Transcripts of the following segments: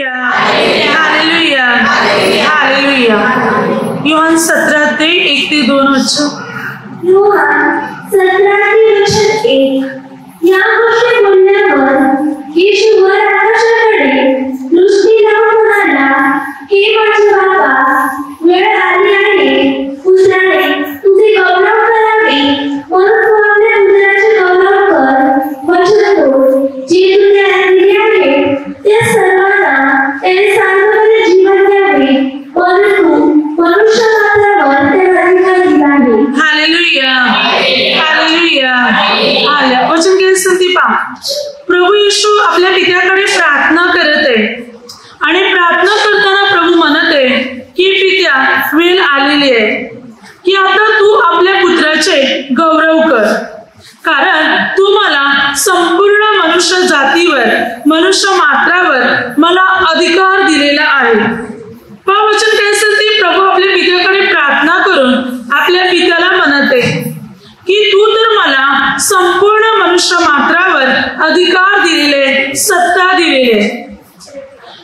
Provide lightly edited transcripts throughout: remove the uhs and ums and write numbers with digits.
Hallelujah हालेलुया हालेलुया. योहान 17:1-2 योहान 17:1. या गोष्टी बोलल्यावर येशू वर आकाशाकडे दृष्टी लावून म्हणाला, हे माझे बाबा, वेळ आली आहे. पुत्राने तुझे गौरव करावे, म्हणून तू आपल्या पुत्राचे गौरव कर. वचन तोड जे तू त्याला दिले आहे त्या सर्वांना त्याने सार्वभौम जीवन द्यावे, परंतु मनुष्य मात्रावर त्याला अधिकार दिला आहे. हालेलुया हालेलुया हालेलुया. वचन काय सांगते पहा. प्रभू येशू आपल्या पित्याकडे प्रार्थना करत आहे आणि प्रार्थना करताना प्रभू म्हणत आहे की पित्या, वेळ आलेली आहे की आता तू आपल्या पुत्राचे गौरव कर, कारण तू मला संपूर्ण मनुष्य जातीवर, मनुष्य मात्रावर मला अधिकार दिलेला आहे. पहा वचन काय सांगते. प्रभू आपल्या पित्याकडे प्रार्थना करून आपल्या पित्याला म्हणत आहे की तू तर मला संपूर्ण मनुष्य मात्रावर अधिकार दिलेले, सत्ता दिलेले,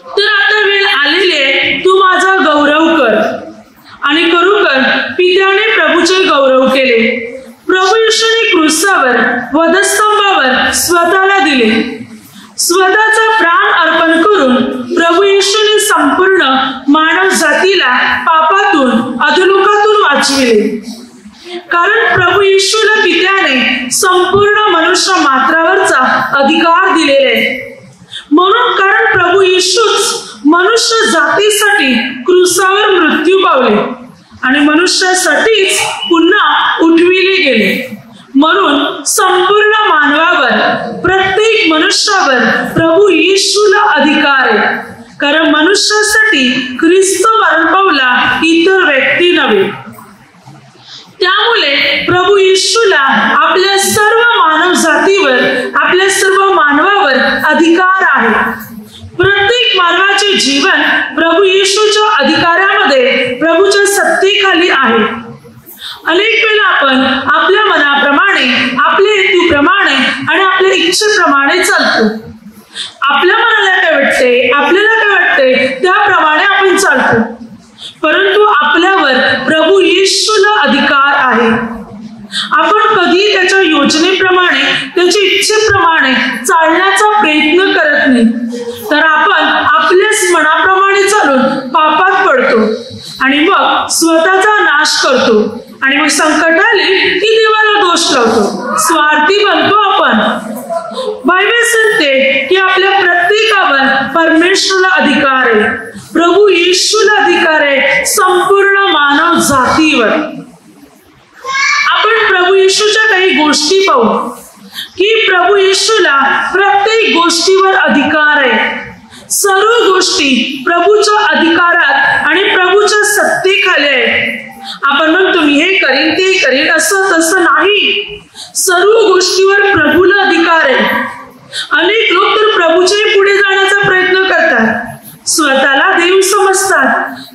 तर आता वेळ आलेली आहे तू माझा गौरव कर. आणि करू कर. पित्याने प्रभूचे गौरव केले. प्रभू येशूने क्रूसावर, वधस्तंभावर स्वतःला दिले. स्वतःचा प्राण अर्पण करून प्रभू येशूने संपूर्ण मानव जातीला पापातून, अधोलोकातून वाचविले. कारण प्रभू येशूला पित्याने संपूर्ण मनुष्य मात्रावरचा अधिकार दिलेला आहे. म्हणून कारण प्रभू येशूच मनुष्य जातीसाठी क्रूसावर मृत्यू पावले आणि मनुष्यासाठीच पुन्हा उठविले गेले. म्हणून संपूर्ण मानवावर, प्रत्येक मनुष्यावर प्रभू येशूला अधिकार आहे, कारण मनुष्यासाठी ख्रिस्त मरण पावला, इतर व्यक्ती नव्हे. त्यामुळे प्रभू येशूला आपल्या सर्व मानव जातीवर, आपल्या सर्व मानवावर अधिकार आहे. प्रत्येक मानवाचे जीवन प्रभू येशूच्या अधिकारामध्ये, प्रभूच्या सत्तेखाली आहे. अनेक वेळा आपण आपल्या मनाप्रमाणे, आपल्या हेतूप्रमाणे आणि आपल्या इच्छेप्रमाणे चालतो. आपल्या मनाला काय वाटते, आपल्याला काय वाटते त्याप्रमाणे आपण चालतो. परंतु आपल्यावर प्रभू येशूला अधिकार आहे. आपण कधी त्याच्या योजनेप्रमाणे, त्याच्या इच्छेप्रमाणे चालण्याचा प्रयत्न करत नाही, तर आपण आपल्याच मनाप्रमाणे चालून पापात पडतो आणि मग स्वतःचा नाश करतो. आणि मग संकट आले की देवाला दोष लावतो, स्वार्थी बनतो आपण. बायबल सांगते की आपल्या प्रत्येकावर परमेश्वराला अधिकार आहे. प्रभू येशूला अधिकार आहे संपूर्ण मानव जातीवर. आपण प्रभू येशूच्या काही गोष्टी पाहू की प्रभू येशूला प्रत्येक गोष्टीवर अधिकार आहे. सर्व गोष्टी प्रभूच्या अधिकारात आणि प्रभूच्या सत्तेखाली आहे. आपण म्हणतो मी हे करीन, ते करीन, असं तसं नाही. सर्व गोष्टीवर प्रभूला अधिकार आहे. अनेक लोक तर प्रभूच्याही पुढे जाण्याचा प्रयत्न करतात. स्वतःला देव समजतात,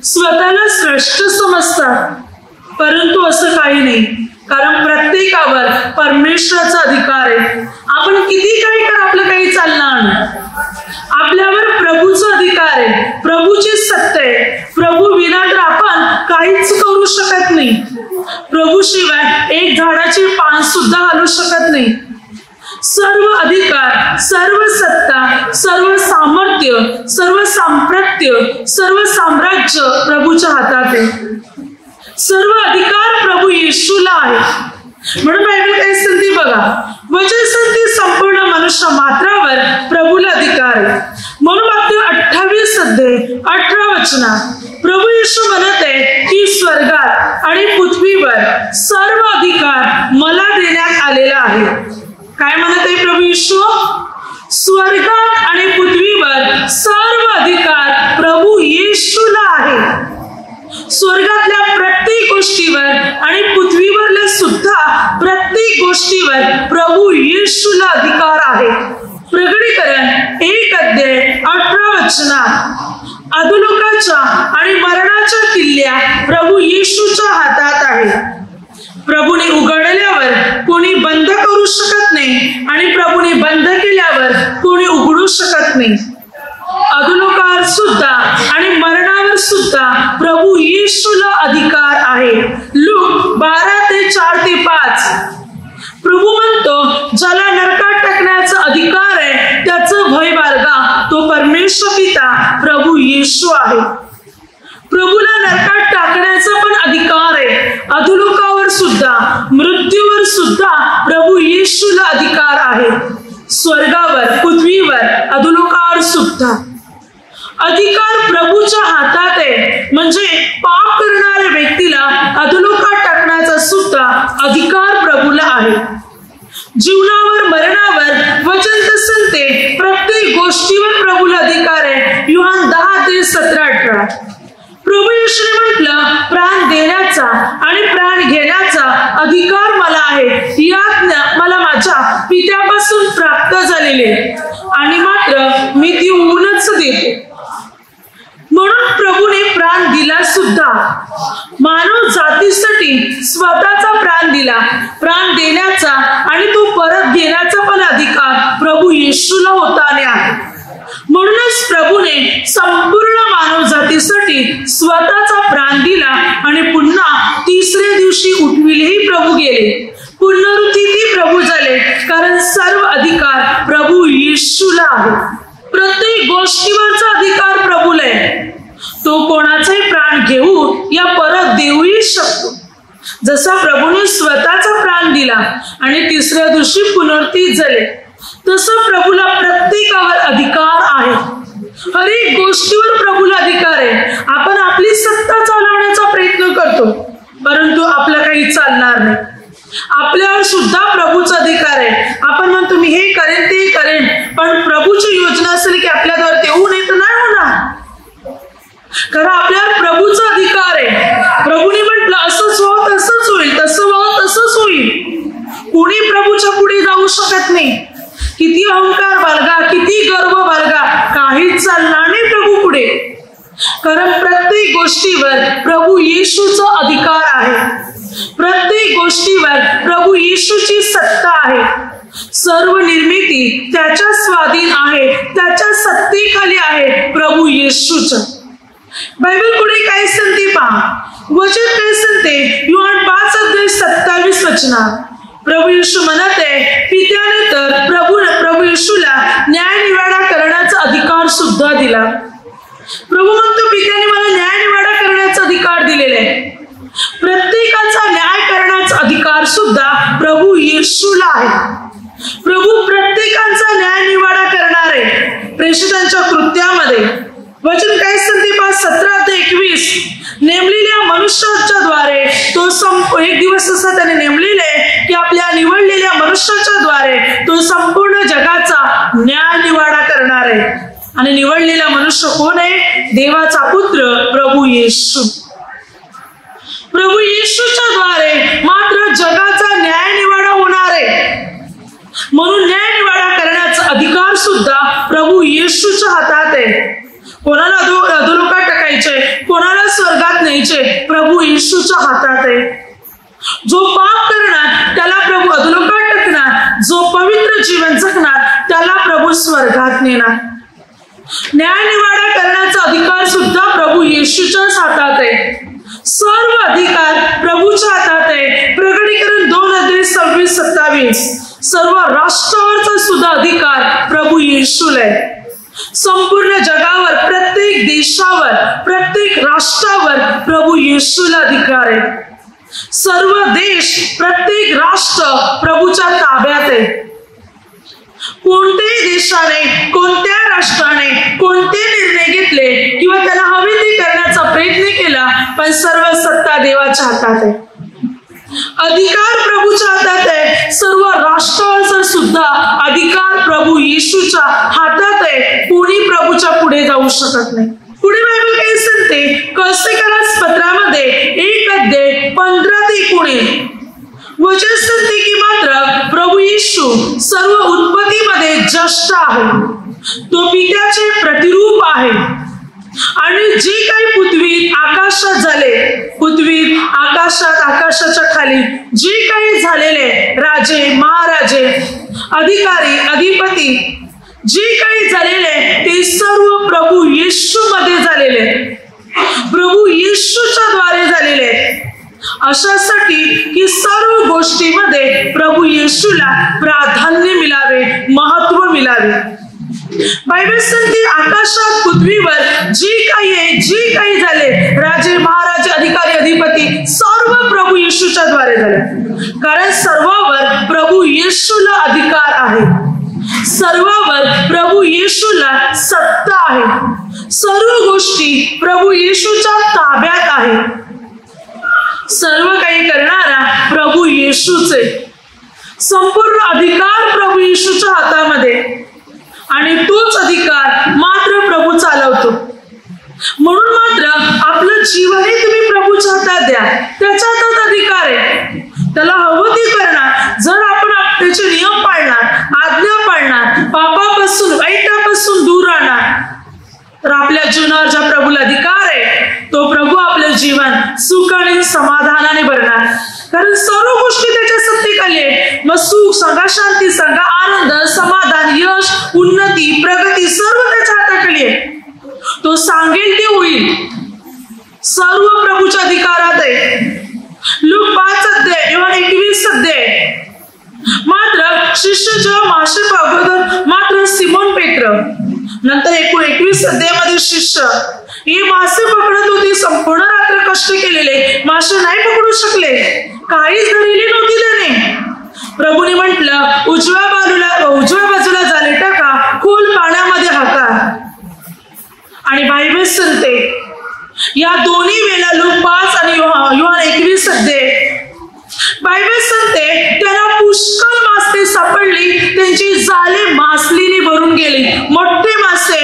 स्वतःला श्रेष्ठ समजतात, परंतु असं काही नाही, कारण प्रत्येकावर परमेश्वराचा अधिकार आहे. आपण किती काही कर, आपलं काही चालणार नाही. आपल्यावर प्रभूचा अधिकार आहे, प्रभूची सत्ता आहे. प्रभू विना तर आपण काहीच करू शकत नाही. प्रभू शिवाय एक झाडाचे पान सुद्धा हलवू शकत नाही. सर्व अधिकार, सर्व सत्ता, सर्व सामर्थ्य, सर्व साम्राज्य, सर्व साम्राज्य प्रभूच्या हातात आहे. सर्व अधिकार प्रभू येशूला आहे. म्हणून बायबल काय सांगते बघा. वचन सांगते संपूर्ण मनुष्य मात्रावर प्रभूला अधिकार आहे. म्हणून वाक्य 28:18 प्रभू येशू म्हणत आहे की स्वर्गात आणि पृथ्वीवर सर्व अधिकार मला देण्यात आलेला आहे. काय म्हणत आहे प्रभू येशू? स्वर्गात आणि पृथ्वीवर सर्व अधिकार प्रभू येशूला आहे. स्वर्गातल्या प्रत्येक गोष्टीवर आणि पृथ्वीवरल्या सुद्धा प्रत्येक गोष्टीवर प्रभू येशूला अधिकार आहे. प्रकटीकरण 1:18 अधोलोकाच्या आणि मरणाच्या किल्ल्या प्रभू येशूच्या हातात आहे. प्रभूने उघडल्यावर कोणी बंद करू शकत नाही आणि प्रभूने बंद केल्यावर कोणी उघडू शकत नाही. अधोलोकात सुद्धा आणि मरणावर सुद्धा प्रभू येशूला अधिकार आहे. लूक 12:4-5. प्रभू म्हणतो, ज्याला नरकात टाकण्याचा अधिकार आहे त्याचं भय बाळगा, तो परमेश्वर पिता प्रभू येशू आहे. प्रभूला नरकात टाकण्याचा पण अधिकार आहे. अधोलोकावर सुद्धा, मृत्यूवर सुद्धा प्रभू येशूला अधिकार आहे. स्वर्गावर, पृथ्वीवर, अधोलोकावर सुद्धा अधिकार प्रभूच्या हातात आहे. म्हणजे पाप करणाऱ्या व्यक्तीला अधोलोकात टाकण्याचा सुद्धा अधिकार प्रभूला आहे. जीवनावर, मरणावर वचन सांगते प्रत्येक गोष्टीवर प्रभूला अधिकार आहे. योहान 10:17-18. प्रभू येशूने म्हटलं, प्राण देण्याचा आणि प्राण घेण्याचा अधिकार मला आहे. ही आज्ञा मला माझ्या पित्यापासून प्राप्त झालेली आहे आणि मात्र मी ती होऊनच देतो. म्हणून प्रभूने प्राण दिला सुद्धा. मानव जातीसाठी स्वतःचा प्राण दिला. प्राण देण्याचा आणि तो परत घेण्याचा पण अधिकार प्रभू येशूला होता आणि आहे. म्हणूनच प्रभूने संपूर्ण मानव जातीसाठी स्वतःचा प्राण दिला आणि पुन्हा तिसऱ्या दिवशी उठविलेही प्रभू गेले. पुनरुत्थानी प्रभू झाले, कारण सर्व अधिकार प्रभू येशूला आहे. प्रत्येक गोष्टीवरचा अधिकार प्रभूला आहे. तो कोणाचाही प्राण घेऊ या परत देऊही शकतो. जसा प्रभूने स्वतःचा प्राण दिला आणि तिसऱ्या दिवशी पुनरुत्थित झाले, तसं प्रभूला प्रत्येकावर अधिकार आहे. हर एक गोष्टीवर प्रभूला अधिकार आहे. आपण आपली सत्ता चालवण्याचा प्रयत्न करतो, परंतु आपलं काही चालणार नाही. आपल्यावर सुद्धा प्रभूचा अधिकार आहे. आपण म्हणतो मी हे करेन ते करेन, पण प्रभूची योजना असेल की आपल्यावर ते होऊ नये तर नाही होणार. कारण आपल्यावर प्रभूचा अधिकार आहे. प्रभूने म्हटलं असंच व्हावं तसंच होईल, तसं व्हावं तसंच होईल. कोणी प्रभूच्या पुढे जाऊ शकत नाही. किती अहंकार बाळगा, किती गर्व बाळगा, काहीच चालणार नाही प्रभू पुढे. कारण प्रत्येक गोष्टीवर प्रभू येशूचा अधिकार आहे. प्रत्येक गोष्टीवर प्रभू येशूची सत्ता आहे. सर्व निर्मिती त्याच्या स्वाधीन आहे, त्याच्या सत्तेखाली आहे प्रभू येशूच्या. बायबल पुढे काय सांगते पहा. वचन काय सांगते. योहान 5:27 प्रभू येशू म्हणत आहे, पित्याने तर प्रभू येशूला न्याय निवाडा करण्याचा अधिकार सुद्धा दिला. प्रभू म्हणतो, पित्याने मला न्याय निवाडा करण्याचा अधिकार दिलेला आहे. प्रत्येकाचा न्याय करण्याचा अधिकार सुद्धा प्रभू येशूला आहे. प्रभू प्रत्येकाचा न्याय निवाडा करणार आहे. प्रेषितांच्या कृत्यामध्ये वचन काय सांगते पहा. 17-21. नेमलेल्या मनुष्याच्या द्वारे तो एक दिवस असा त्याने नेमलेले की आपल्या निवडलेल्या मनुष्याच्या द्वारे तो संपूर्ण जगाचा न्याय निवाडा करणार आहे. आणि निवडलेला मनुष्य कोण आहे? देवाचा पुत्र प्रभू येशू. प्रभू येशूच्या द्वारे मात्र जगाचा न्याय निवाडा होणार आहे. म्हणून न्याय निवाडा करण्याचा अधिकार सुद्धा प्रभू येशूच्या हातात आहे. कोणाला अधोलोकात टाकायचे, कोणाला स्वर्गात न्यायचे, प्रभू येशूच्या हातात आहे. जो पाप करणार त्याला प्रभू अधोलोकात टाकणार, जो पवित्र जीवन जगणार त्याला प्रभू स्वर्गात नेणार. न्याय निवाडा करण्याचा अधिकार सुद्धा प्रभू येशूच्याच हातात आहे. सर्व अधिकार प्रभूच्या हातात आहे. प्रकटीकरण 2:26-27. सर्व राष्ट्रावरचा सुद्धा अधिकार प्रभू येशूला आहे. संपूर्ण जगावर, प्रत्येक देशावर, प्रत्येक राष्ट्रावर प्रभू येशूला अधिकार आहे. सर्व देश, प्रत्येक राष्ट्र प्रभूच्या ताब्यात आहे. कोणत्याही देशाने, कोणत्या राष्ट्राने कोणते निर्णय घेतले किंवा त्याला हवे ते करण्याचा प्रयत्न केला, पण सर्व सत्ता देवाच्या हातात आहे. अधिकार प्रभूच्या हातात आहे. सर्व राष्ट्राचा सुद्धा अधिकार प्रभू येशूच्या हातात आहे. कोणी प्रभूच्या पुढे जाऊ शकत नाही. पुढे बायबल काय सांगते. कळसेकरास पत्रामध्ये 1:15-19 वचन सांगते की मात्र प्रभू येशू सर्व उत्पत्तीमध्ये ज्येष्ठ आहे. तो पित्याचे प्रतिरूप आहे. आणि जे काही पृथ्वीत आकाशात झाले, पृथ्वीत आकाशात, आकाशाच्या खाली जे काही झालेले राजे, महाराजे, अधिकारी, अधिपती जे काही झालेले ते सर्व प्रभू येशूमध्ये झालेले आहेत, प्रभू येशूच्या द्वारे झालेले आहेत. अशासाठी की सर्व गोष्टीमध्ये प्रभू येशूला प्राधान्य मिळावे, महत्व मिळावे. बायबल सांगते आकाशात पृथ्वीवर जी काही आहे, जी काही झाले, राजे महाराजे अधिकारी अधिपती सर्व प्रभू येशूच्या द्वारे झाले. कारण सर्वावर प्रभू येशूला अधिकार आहे, सर्वावर प्रभू येशूला सत्ता आहे, सर्व गोष्टी प्रभू येशूच्या ताब्यात आहे. सर्व काही करणारा प्रभू येशूच आहे. संपूर्ण अधिकार प्रभू येशूच्या हातामध्ये आणि तोच अधिकार मात्र प्रभू चालवतो. म्हणून मात्र आपलं जीवनही तुम्ही प्रभूच्या हातात द्या, त्याच्या हातात अधिकार आहे. त्याला हवं ते करणार. जर आपण त्याचे नियम पाळणार, आज्ञा पाळणार, पापापासून वाईटापासून दूर राहणार, तर आपल्या जीवनावर ज्या प्रभूला अधिकार आहे तो प्रभू आपलं जीवन सुख आणि समाधानाने भरणार. कारण सर्व गोष्टी त्याच्या सत्तेखाली आहेत. मग सुख सांगा, शांती सांगा, आनंद, समाधान, यश, उन्नती, प्रगती सर्व त्याच्या हाताखाली आहे. तो सांगेल ते होईल. सर्व प्रभूच्या अधिकारात आहे. लूक 5 अध्याय, योहान 21 अध्याय. मात्र शिष्य जेव्हा मासे पकडतात, मात्र सिमोन पेत्र नंतर 21 अध्यायामध्ये शिष्य हे मासे पकडत होते. संपूर्ण रात्र कष्ट केलेले, मासे नाही पकडू शकले, काहीच धरलेली नव्हती त्याने. प्रभूने म्हटलं उजव्या बाजूला जाळे टाका, खोल पाण्यामध्ये हाका. आणि बायबल सांगते या दोन्ही वेळा लूक 5 आणि योहान 21 अध्याय बायबल सांगते त्यांना पुष्कळ मासे सापडली, त्यांची जाळे मासलीने भरून गेली. मोठे मासे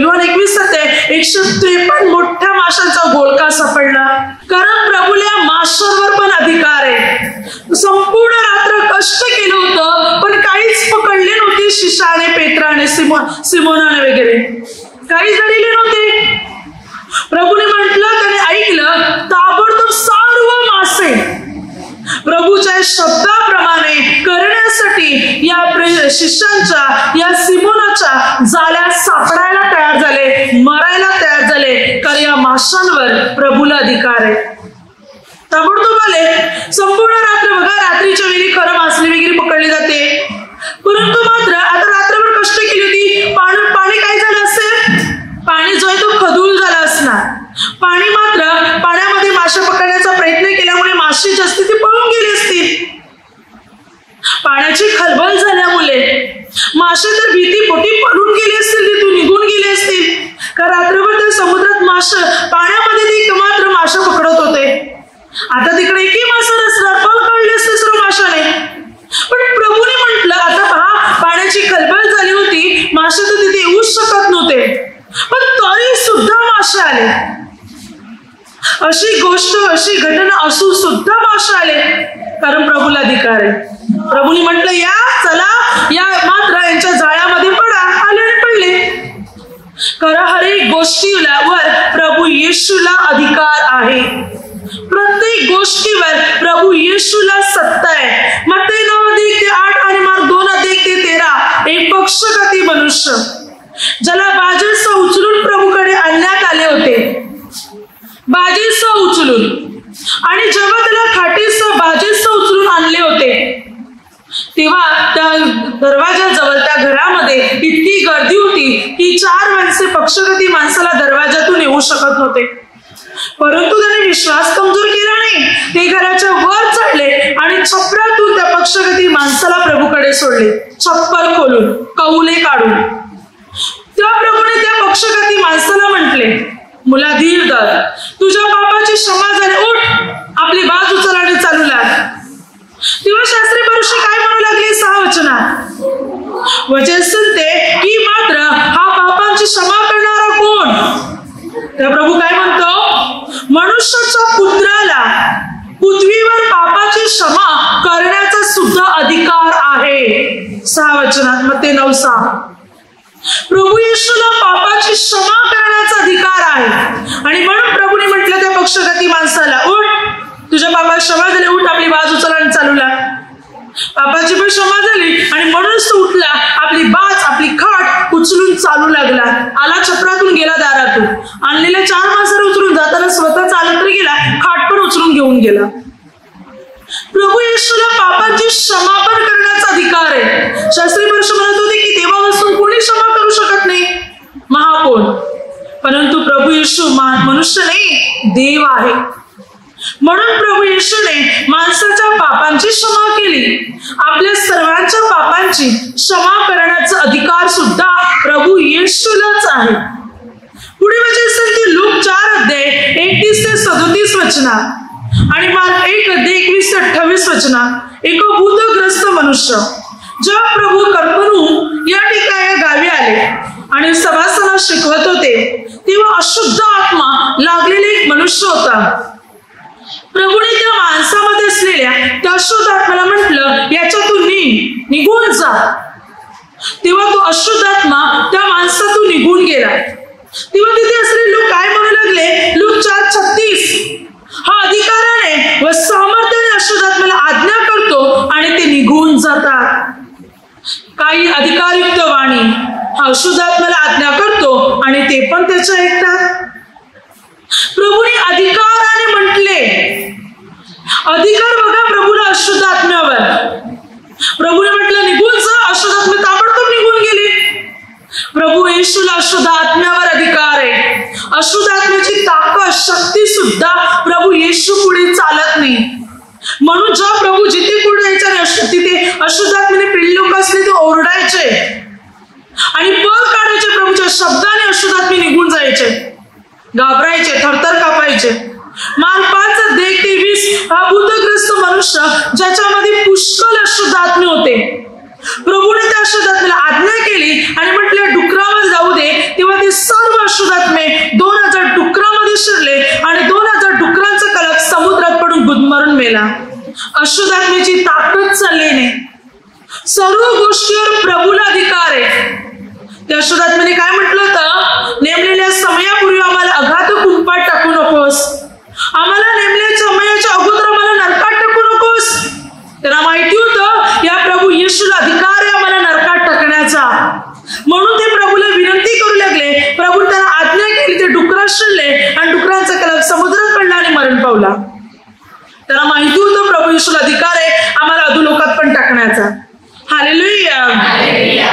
योहान 21 अध्याय 153 मोठ्या माशांचा गोळका सापडला. कारण प्रभूला माशांवर पण अधिकार आहे. संपूर्ण रात्र कष्ट केलं होतं पण काहीच पकडले नव्हते. शिशाने, पेत्राने, सिमोनाने वगैरे काही झालेले नव्हते. प्रभूने म्हटलं, त्याने ऐकलं, ताबडतोब सर्व मासे प्रभूच्या शब्दाप्रमाणे करण्यासाठी या शिष्यांच्या, या सिमोनाच्या जाळ्यात सापडायला तयार झाले, मरायला तयार झाले. कारण या माशांवर प्रभूला अधिकार आहे. ताबडतोब आले. संपूर्ण रात्र बघा, रात्रीच्या वेळी खरं मासली वगैरे पकडली जाते, परंतु मात्र आता रात्रभर कष्ट केली होती. पाणी काय झालं असेल, पाणी जो आहे तो खदूल झाला असणार. पाणी मात्र पाण्यामध्ये मासे पकडण्याचा प्रयत्न केल्यामुळे मासे जे असतील ते पळून गेले असतील. पाण्याची खळबळ झाल्यामुळे मासे तर भीतीपोटी पळून गेले असतील, तिथून निघून गेले असतील. कारण रात्रभर त्या समुद्रात मासे पाण्यामध्ये ते मात्र मासे पकडत होते. आता तिकडे एकही मासा नसणार, पळ काढले असते सर्व माशाने. पण प्रभूने म्हटलं आता पहा, पाण्याची खळबळ झाली होती, मासे तर तिथे येऊच शकत नव्हते, पण तरी सुद्धा मासे आले. अशी गोष्ट, अशी घटना असून सुद्धा मासे आले, कारण प्रभूला अधिकार आहे. प्रभूने म्हटलं या, चला या, मात्र यांच्या जाळ्यामध्ये पडा. आले आणि पडले. कारण हर एक गोष्टीवर प्रभू येशूला अधिकार आहे. प्रत्येक गोष्टीवर प्रभू येशूला सत्ता आहे. मत्ती 9:8 आणि मार्क 2:13 एक पक्षपाती मनुष्य ज्याला बाजेसह उचलून प्रभूकडे आणण्यात आले होते, बाजेसह उचलून. आणि जेव्हा त्याला खाटीसह बाजेसह उचलून आणले होते तेव्हा त्या दरवाजाजवळ त्या घरामध्ये इतकी गर्दी होती की 4 माणसे पक्षपाती माणसाला दरवाजातून येऊ शकत नव्हते. परंतु त्याने विश्वास कमजोर केला नाही. ते घराच्या वर चढले आणि छपरातून त्या पक्षपाती माणसाला प्रभूकडे सोडले, छप्पर खोलून, कौले काढून. तेव्हा प्रभूने त्या पक्षपाती माणसाला म्हटले, मुला धीर धर, तुझ्या पापाची क्षमा झाली, उठ, आपली बाज उचल आणि चालू लाग. तेव्हा शास्त्री परुषी काय म्हणू लागले 6 वचनात. वचन सांगते की मात्र हा पापांची क्षमा करणारा कोण? त्या प्रभू काय म्हणतो, मनुष्याच्या पुत्राला पृथ्वीवर पापाची क्षमा करण्याचा सुद्धा अधिकार आहे. 6 वचनात, मत्ती 9:6. प्रभू येशूला पापाची क्षमा करण्याचा अधिकार आहे. आणि म्हणून प्रभूने म्हटलं त्या पक्षपाती माणसाला, उठ, तुझ्या पापाची क्षमा झाली, उठ, आपली बाजू उचल आणि चालू लाग. पापाची पण क्षमा झाली आणि म्हणूनच तो उठला, आपली बाच आपली खाट उचलून चालू लागला. आला छपरातून, गेला दारातून, आणलेल्या 4 माणसाला उचलून जाताना स्वतः चालत तरी गेला, खाट पण उचलून घेऊन गेला. प्रभू येशूला पापांची क्षमापण करण्याचा अधिकार आहे. शास्त्री पुरुष म्हणत होते की देवापासून कोणी क्षमा करू शकत नाही, महाकोण, परंतु प्रभू येशू मनुष्य नाही, देव आहे. म्हणून प्रभू येशूने माणसाच्या पापांची क्षमा केली. आपल्या सर्वांच्या पापांची क्षमा करण्याचा अधिकार सुद्धा प्रभू येशूलाच आहे. पुढे वचन सांगते लूक 4 अध्याय 31 ते 37 वचना आणि मार्क 1 अध्याय 21 ते 28 वचना. एक भूतग्रस्त मनुष्य जेव्हा प्रभू कफरनहूम या ठिकाणी गावी आले आणि सभासदांना शिकवत होते, तेव्हा अशुद्ध आत्मा लागलेले एक मनुष्य होता. प्रभूने त्या माणसामध्ये असलेल्या त्या अशुद्ध आत्म्याला म्हटलं, याच्यातून निघून जा. तेव्हा तो अशुद्ध आत्मा त्या माणसातून निघून गेला. तेव्हा तिथे असलेले लोक काय म्हणू लागले, लूक 4:36, हा अधिकाराने व सामर्थ्याने अशुद्ध आत्म्याला आज्ञा करतो आणि ते निघून जातात. काही अधिकारयुक्त वाणी हा अशुद्ध आत्म्याला आज्ञा करतो आणि ते पण त्याच्या ऐकतात. प्रभूने अधिकाराने म्हटले, अधिकार बघा प्रभूला अशुद्ध आत्म्यावर. प्रभूने म्हटलं निघून जा, अशुद्ध आत्मा ताबडतोब निघून गेली. प्रभू येशूला अशुद्ध आत्म्यावर अधिकार आहे. अशुद्ध आत्म्याची ताकद शक्ती सुद्धा प्रभू येशू पुढे चालत नाही. म्हणून जेव्हा प्रभू जिथे पुढे यायच्या तिथे अशुद्ध आत्म्याने पिढी लोक असले ते ओरडायचे आणि पळ काढायचे. प्रभूच्या शब्दाने अशुद्ध आत्मे निघून जायचे, घाबरायचे, थरथर कापायचे. मार्क 5 अध्याय 23 हा भूतग्रस्त मनुष्य ज्याच्यामध्ये पुष्कळ अशुद्ध आत्मे होते. प्रभूने त्या अशुद्ध आत्म्याला आज्ञा केली आणि म्हटलं डुकरामध्ये जाऊ दे. तेव्हा ते सर्व अशुद्ध आत्मे 2000 डुकरामध्ये शिरले आणि 2000 डुकरांचा कलक समुद्रात पडून गुदमरून मेला. अशुद्ध आत्म्याची ताकद चालली नाही. सर्व गोष्टीवर प्रभूला अधिकार आहे. त्या अशुद्ध आत्म्याने काय म्हटलं होतं, नेमलेल्या समयापूर्वी आम्हाला अगाध कुंपात टाकू नकोस, आम्हाला नेमलेल्या समयाच्या अगोदर आम्हाला नरकात टाकू नकोस. त्यांना माहिती होतं या प्रभू येशूला अधिकार आहे आम्हाला नरकात टाकण्याचा. म्हणून ते प्रभूला विनंती करू लागले. प्रभूने त्यांना आज्ञा केली, ते डुकरात शिरले आणि डुकरांचा कलक समुद्रात पडला आणि मरण पावला. त्यांना माहिती होतं प्रभू येशूला अधिकार आहे आम्हाला अधोलोकात पण टाकण्याचा. Hallelujah,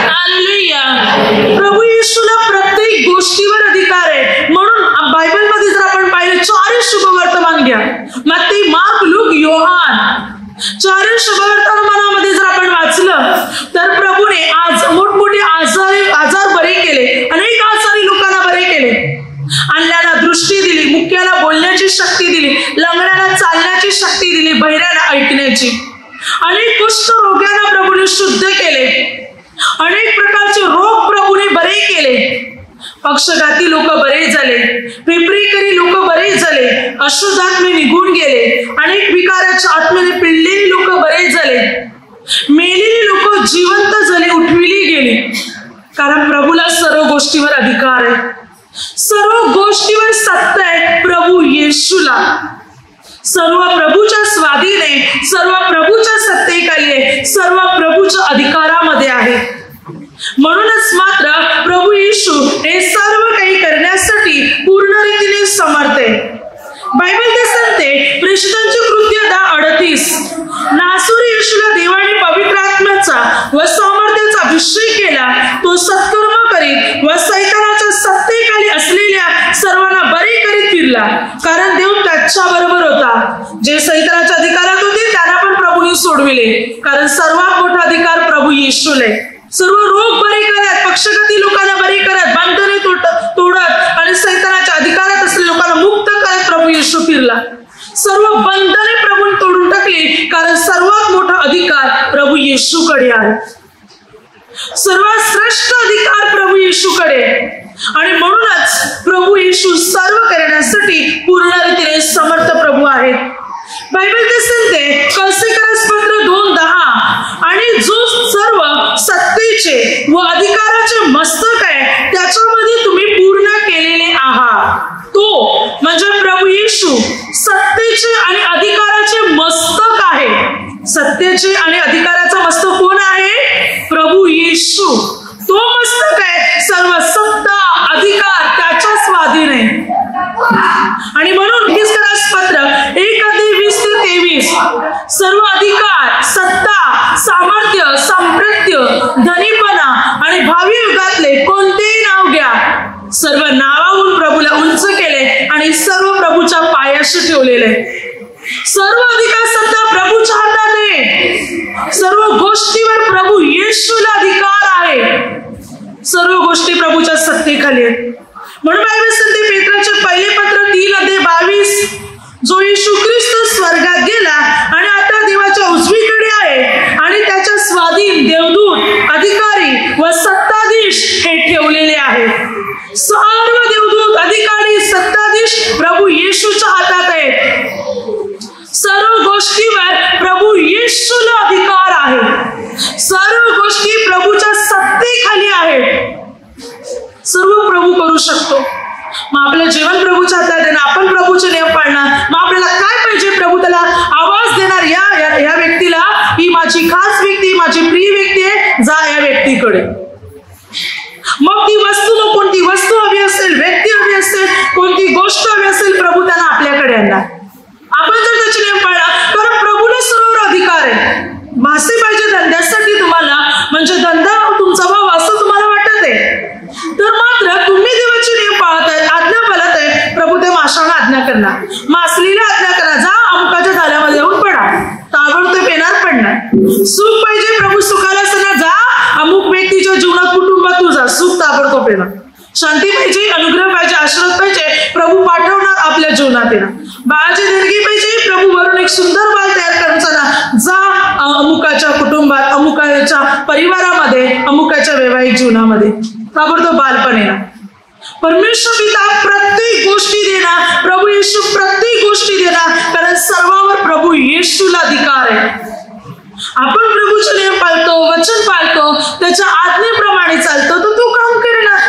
hallelujah. प्रभू येशूला प्रत्येक गोष्टीवर अधिकार आहे. म्हणून बायबलमध्ये जर आपण पाहिलं 4 शुभवर्तमान घ्या, मत्ती, मार्क, लूक, योहान, 4 शुभवर्तमानामध्ये जर आपण वाचलं तर प्रभूने आज मोठमोठे आजार बरे केले, अनेक आजारी लोकांना बरे केले, आणल्याला दृष्टी दिली, मुक्याला बोलण्याची शक्ती दिली, लंगड्याला चालण्याची शक्ती दिली, बहिऱ्याला ऐकण्याची, अनेक कुष्ठ रोग्यांना प्रभूने शुद्ध केले, अनेक प्रकारचे रोग प्रभूने बरे केले, पक्षघाती लोक बरे झाले, पिपरीकरी लोक बरे झाले, अशुद्ध आत्मे निघून गेले, अनेक विकाराच्या आत्म्याने पिळलेली लोक बरे झाले, मेलेली लोक जिवंत झाली, उठविली गेली. कारण प्रभूला सर्व गोष्टीवर अधिकार आहे. सर्व गोष्टीवर सत्ता आहे प्रभू येशूला. सर्व प्रभूच्या स्वाधीने, सर्व प्रभूच्या सत्तेखाली आहे, सर्व प्रभूच्या अधिकारामध्ये आहे. म्हणूनच मात्र प्रभू येशू हे सर्व काही करण्यासाठी पूर्ण रीतीने समर्थ आहे. बायबल ते सांगते प्रेषितांची कृत्य 10:38 नासुरी येशूला देवाने पवित्र आत्म्याचा व सामर्थ्याचा अभिषेक केला, तो सत्कर्म करीत व सैतानाच्या सत्तेखाली असलेल्या सर्वांना बरे करीत फिरला, कारण देव त्याच्या बरोबर होता. जे सैतानाच्या अधिकारात होते त्यांना पण प्रभूने सोडविले, कारण सर्वात मोठा अधिकार प्रभू येशूला आहे. सर्व रोग बरे करत, पक्षघाती लोकांना बरे करत, बांधणे तोडत आणि सैतानाच्या अधिकारात असलेल्या लोकांना मुक्त करत प्रभू येशू फिरला. सर्व बंधने प्रभूने तोडून टाकली, कारण सर्वात मोठा अधिकार प्रभू येशूकडे आहे. सर्वात श्रेष्ठ अधिकार प्रभू येशूकडे आणि म्हणूनच प्रभू येशू सर्व करण्यासाठी पूर्ण रीतीने समर्थ प्रभू आहेत. बायबल ते सांगते कलसीकरास पत्र 2:10 आणि जो सर्व सत्तेचे व अधिकाराचे मस्तक आहे त्याच्यामध्ये तुम्ही पूर्ण केलेले आहात. तो म्हणजे प्रभू येशू सत्तेचे आणि अधिकाराचे मस्तक आहे. सत्तेचे आणि अधिकाराचा धनीपणा आणि भावी युगातले कोणतेही नाव घ्या, सर्व नावाहून प्रभूला उंच केले आणि सर्व प्रभूच्या पायाशी ठेवलेले. सर्व अधिकार सत्ता प्रभूच्या हातात आहे. सर्व गोष्टीवर प्रभू येशूला अधिकार आहे. सर्व गोष्टी प्रभूच्या सत्तेखाली आहेत. म्हणून बायबल सांगते पेत्राचे पहिले पत्र 3:22, जो येशू ख्रिस्त स्वर्गात गेला आणि आता देवाच्या उजवीकडे आहे आणि त्याच्या स्वाधीन देवदूत, अधिकारी व सत्ताधीश हे ठेवलेले आहेत. सर्व देवदूत, अधिकारी, सत्ताधीश प्रभू येशूच्या हातात आहेत. सर्व गोष्टीवर प्रभू येशूला अधिकार आहे. सर्व गोष्टी प्रभूच्या सत्तेखाली आहेत. सर्व प्रभू करू शकतो. मग आपलं जीवन प्रभूच्या हातात आहे ना, आपण प्रभूचे नियम पाळणार. मग आपल्याला काय पाहिजे? प्रभू त्याला आवाज देणार, या व्यक्तीला, ही माझी खास व्यक्ती, माझी प्रिय व्यक्ती आहे, जा या व्यक्तीकडे. मग ती वस्तू, मग कोणती वस्तू हवी असेल, व्यक्ती हवी असेल, कोणती गोष्ट हवी असेल, प्रभू त्यांना आपल्याकडे आणणार. आपण जर त्याचे नियम पाळला, कारण प्रभूला सर्व अधिकार आहे. मासे पाहिजे धंद्यासाठी तुम्हाला, म्हणजे धंदा तुमचा भाव असं तुम्हाला वाटत आहे, तर मात्र तुम्ही देवाचे नियम पाळत आहे, आज्ञा पाळत आहे, प्रभू त्या माशाला आज्ञा करणार, मासलीला आज्ञा करणार, जा अमुकाच्या जाळ्यामध्ये येऊन पडा, ताबडतोब येणार पडणार. सुख पाहिजे, प्रभू सुखाला असताना जा अमुक व्यक्तीच्या जीवनात, कुटुंबात तू जा, सुख ताबडतोब येणार. शांती पाहिजे, अनुग्रह पाहिजे, आशीर्वाद पाहिजे, प्रभू पाठवणार आपल्या जीवनात येणार. बाळाची देणगी पाहिजे, प्रभू वरून एक सुंदर बाळ तयार करताना जा अमुकाच्या कुटुंबात, अमुकाच्या परिवारामध्ये, अमुकाच्या वैवाहिक जीवनामध्ये, ताबडतोब बालपण येणार. परमेश्वर पिता प्रत्येक गोष्टी देणार, प्रभू येशू प्रत्येक गोष्टी देणार, कारण सर्वावर प्रभू येशूला अधिकार आहे. आपण प्रभूचे नियम पाळतो, वचन पाळतो, त्याच्या आज्ञेप्रमाणे चालतो, तर तो काम करणार.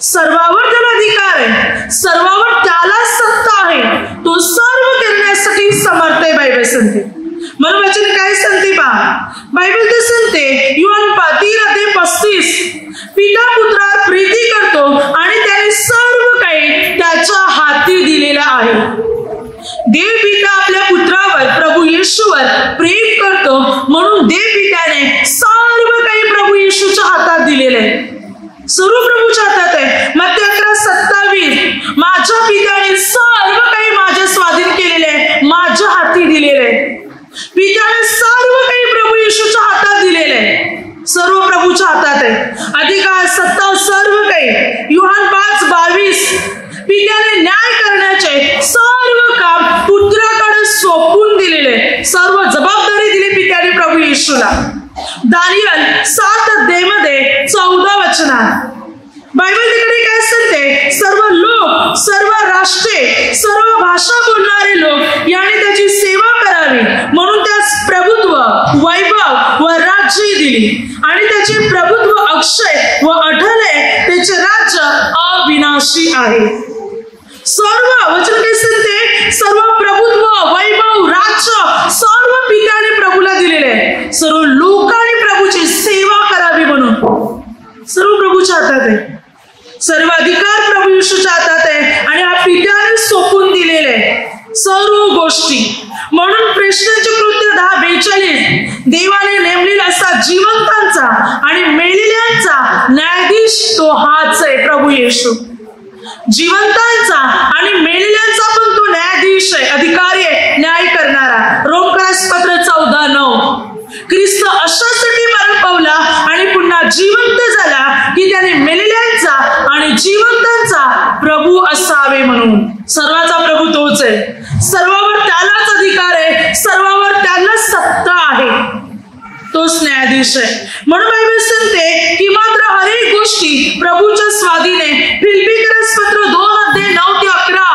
सर्वावर त्याला अधिकार आहे, सर्वावर त्याला सत्ता आहे, तो सर्व करण्यासाठी समर्थ आहे. बायबल सांगते. म्हणून वचन काय सांगते पहा, बायबल ते सांगते योहान 3:35, पिता पुत्रावर प्रीती करतो आणि त्याने सर्व काही त्याच्या हाती दिलेलं आहे. देव पिता आपल्या पुत्रावर, प्रभू येशूवर प्रेम करतो, म्हणून देव पित्याने सर्व काही प्रभू येशूच्या हातात दिलेले आहे. सर्व प्रभूच्या हातात आहे. मत्ती 11:27, माझ्या पित्याने सर्व काही माझ्या स्वाधीन केलेले आहे, माझ्या हाती दिलेले आहे. पित्याने सर्व काही प्रभू येशूच्या हातात दिलेले आहे. सर्व प्रभूच्या हातात आहे. अधिकार, सत्ता, सर्व काही. योहान 5:22, पित्याने न्याय करण्याचे सर्व काम पुत्राकडे सोपवून दिलेले, सर्व जबाबदारी दिली पित्याने प्रभू येशूला. दानियल 7:14 बायबल तिकडे काय सांगते, सर्व लोक, सर्व राष्ट्रे, सर्व भाषा बोलणारे लोक याने त्याची सेवा करावी म्हणून त्यास प्रभुत्व, वैभव व राज्य दिली आणि त्याचे प्रभुत्व अक्षय व अढळ आहे, त्याचे राज्य अविनाशी आहे. सर्व वचन काय सांगते, सर्व प्रभुत्व, वैभव, राज्य सर्व पित्याने प्रभूला दिलेले आहे. सर्व लोकांनी प्रभूची सेवा करावी म्हणून सर्व प्रभूच्या हातात आहे. सर्व अधिकार प्रभू येशूच्या हातात आहे आणि हा पित्याने सोपून दिलेले आहे सर्व गोष्टी. म्हणून प्रेषणाचे कृत्य 10:42, देवाने नेमलेला असा जिवंतांचा आणि मेलेल्यांचा न्यायाधीश तो हाच आहे, प्रभू येशू. जिवंतांचा आणि मेलेल्यांचा पण तो न्यायाधीश आहे, अधिकारी आहे, न्याय करणारा. रोमकरासपत्र 14:9, ख्रिस्त अशासाठी मरण पावला आणि पुन्हा जिवंत झाला की त्याने मेलेल्यांचा आणि जिवंतांचा प्रभू असावे म्हणून. सर्वाचा प्रभू तोच आहे, सर्वावर त्यालाच अधिकार आहे, सर्वावर त्यालाच सत्ता आहे, तोच न्यायाधीश आहे. म्हणून बायबल सांगते की मात्र हरेक गोष्टी प्रभूच्या स्वाधीन आहे. फिलिप्पीकरासपत्र 2:9-11,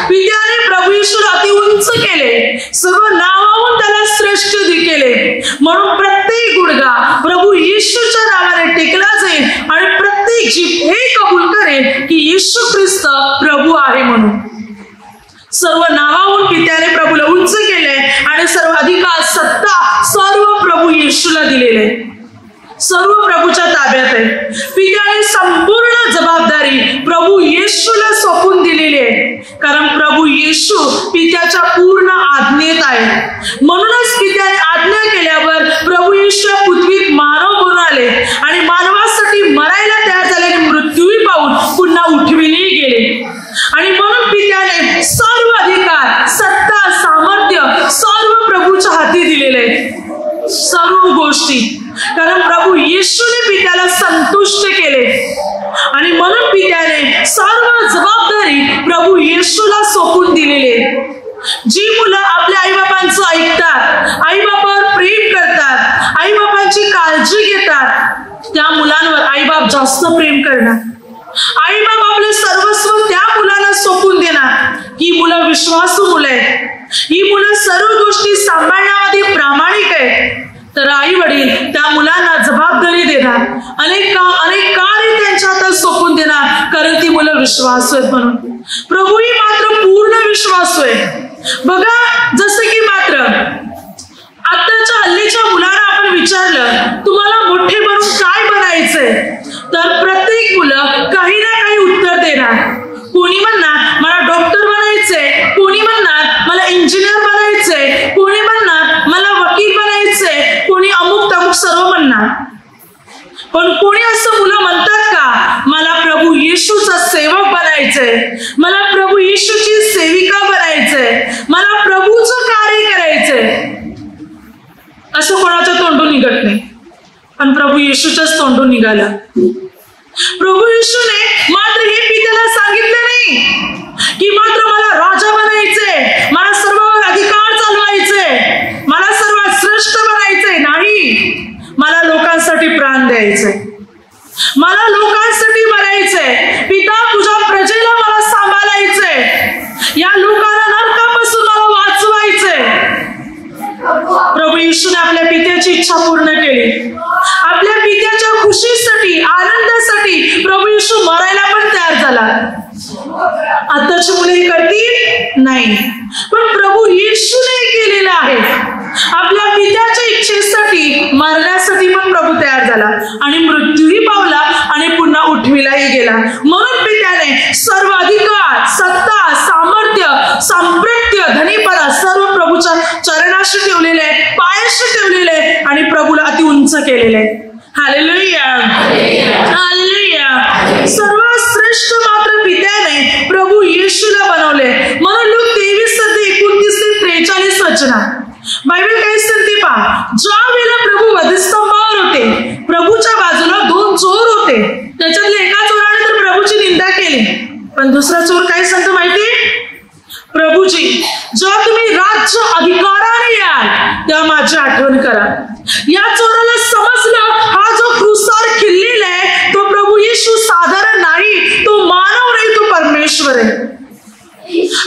पित्याने प्रभू येशूला अति उंच केले, सर्व नावाहून त्याला श्रेष्ठ केले, म्हणून प्रत्येक गुडघा प्रभू येशूच्या नावाने टेकला जाईल आणि प्रत्येक जीभ हे कबूल करेल की येशू ख्रिस्त प्रभू आहे म्हणून. सर्व नावाहून पित्याने प्रभूला उंच केले आणि सर्व अधिकार, सत्ता सर्व प्रभू येशूला दिलेले, सर्व प्रभूच्या ताब्यात आहे. पित्याने संपूर्ण जबाबदारी प्रभू येशूला सोपवून दिलेली आहे. कारण प्रभू येशू पित्याच्या पूर्ण आज्ञेत आहे. म्हणूनच पित्याने आज्ञा केल्यावर प्रभू येशू पृथ्वीत मानव बनून आले आणि मानवासाठी मरायला तयार झालेले मृत्यूही पाहून पुन्हा उठविले गेले. आणि म्हणून पित्याने सर्व अधिकार, सत्ता, सामर्थ्य सर्व प्रभूच्या हाती दिलेले आहेत, सर्व गोष्टी. कारण प्रभू येशूने पित्याला संतुष्ट केले आणि म्हणून पित्याने सर्व जबाबदारी प्रभू येशूला सोपवून दिलेली आहे. जी मुलं आपल्या आईबापांचं ऐकतात, आईबापावर प्रेम करतात, आईबापांची काळजी घेतात, त्या मुलांवर आईबाप जास्त प्रेम करणार. आईबाप आपले सर्वस्व त्या मुलांना सोपवून देणार. ही मुलं विश्वासू मुलं आहेत, ही मुलं सर्व गोष्टी सांभाळण्यामध्ये प्रामाणिक आहेत. तर आई वडील त्या मुलांना जबाबदारी देणार, अनेक कार्य त्यांच्या हातात सोपवून देणार, कारण ती मुलं विश्वासू आहेत म्हणून. प्रभूही मात्र पूर्ण विश्वासू आहे. बघा, जसं की मात्र आताच्या हल्लीच्या मुलांना आपण विचारलं तुम्हाला मोठे बनून काय बनायचंय, तर प्रत्येक मुलं काही ना काही उत्तर देणार. कोणी म्हणणार मला डॉक्टर बनायचंय, कोणी म्हणणार मला इंजिनियर बनायचंय, कोणी म्हणणार मला वकील बनायचंय, कोणी अमुक तमुक सर्व म्हणणार. पण कोणी असं मुलं म्हणतात का मला प्रभू येशूचा सेवक बनायचंय, मला प्रभू येशूची सेविका बनायचंय, मला प्रभूचं कार्य करायचंय. असं कोणाच्या तोंडून निघत नाही, पण प्रभू येशूच्याच तोंडून निघाला. प्रभू येशूने मात्र हे पित्याला सांगितलं नाही की मात्र मला राजा बनायचंय, मला सर्वांवर अधिकार चालवायचंय, मला सर्वात श्रेष्ठ बनायचंय. नाही, मला लोकांसाठी प्राण द्यायचंय, मला लोकांसाठी मरायचंय. पिता, तुझ्या प्रजेला मला सांभाळायचंय, या लोकांना नरकापासून मला वाचवायचंय. प्रभू येशूने आपल्या पित्याची इच्छा पूर्ण केली. आपल्या पित्याच्या खुशीसाठी, आनंदासाठी प्रभू येशू मरायला पण तयार झाला. आताची मुले हे करतील नाही, पण प्रभू येशूने केलेलं आहे. आपल्या पित्याच्या इच्छेसाठी मरण्यासाठी पण प्रभू तयार झाला आणि मृत्यूही पावला आणि पुन्हा उठविलाही गेला. म्हणून पित्याने सर्व अधिकार, सत्ता, सामर्थ्य, सांप्रत्य, धनीपणा सर्व प्रभूच्या चरणाशी ठेवलेले आहे, पायाशी ठेवलेले आहे आणि प्रभूला अति उंच केलेले आहे. Hallelujah, hallelujah. सर्वात श्रेष्ठ मात्र पित्याने प्रभू येशूला बनवले. म्हणून लूक 23:29-43 वचना बायबल काय सांगते पहा. ज्या वेळेला प्रभू वधस्तंभावर होते, प्रभूच्या बाजूला 2 चोर होते. त्याच्यातल्या एका चोराने तर प्रभूची निंदा केली, पण दुसरा चोर काय सांगतो माहिती? प्रभूजी, जेव्हा तुम्ही राज्य अधिकाराने याल तेव्हा माझी आठवण करा. या चोराला समजलं हा जो क्रूसावर खिल्लेला आहे तो प्रभू येशू साधारण नाही, तो मानव नाही, तो परमेश्वर आहे.